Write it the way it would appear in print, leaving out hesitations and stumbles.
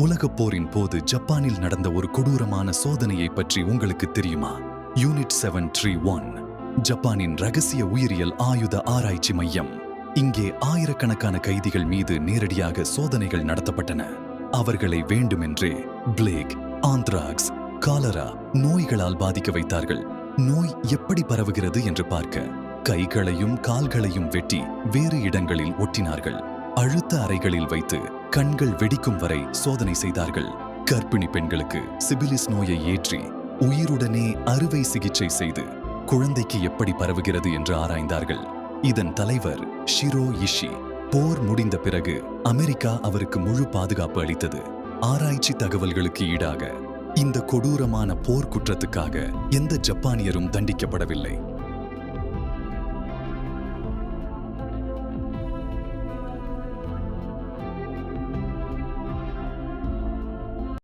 உலகப் போரின் போது ஜப்பானில் நடந்த ஒரு கொடூரமான சோதனையை பற்றி உங்களுக்கு தெரியுமா? யூனிட் 731 ஜப்பானின் ரகசிய உயிரியல் ஆயுத ஆராய்ச்சி மையம். இங்கே ஆயிரக்கணக்கான கைதிகள் மீது நேரடியாக சோதனைகள் நடத்தப்பட்டன. அவர்களை வேண்டுமென்றே பிளேக், ஆந்த்ராக்ஸ், காலரா நோய்களால் பாதிக்க வைத்தார்கள். நோய் எப்படி பரவுகிறது என்று பார்க்க கைகளையும் கால்களையும் வெட்டி வேறு இடங்களில் ஒட்டினார்கள். அழுத்த அறைகளில் வைத்து கண்கள் வெடிக்கும் வரை சோதனை செய்தார்கள். கர்ப்பிணி பெண்களுக்கு சிபிலிஸ் நோயை ஏற்றி உயிருடனே அறுவை சிகிச்சை செய்து குழந்தைக்கு எப்படி பரவுகிறது என்று ஆராய்ந்தார்கள். இதன் தலைவர் ஷிரோ இஷி. போர் முடிந்த பிறகு அமெரிக்கா அவருக்கு முழு பாதுகாப்பு அளித்தது. ஆராய்ச்சி தகவல்களுக்கு ஈடாக இந்த கொடூரமான போர் குற்றத்துக்காக எந்த ஜப்பானியரும் தண்டிக்கப்படவில்லை.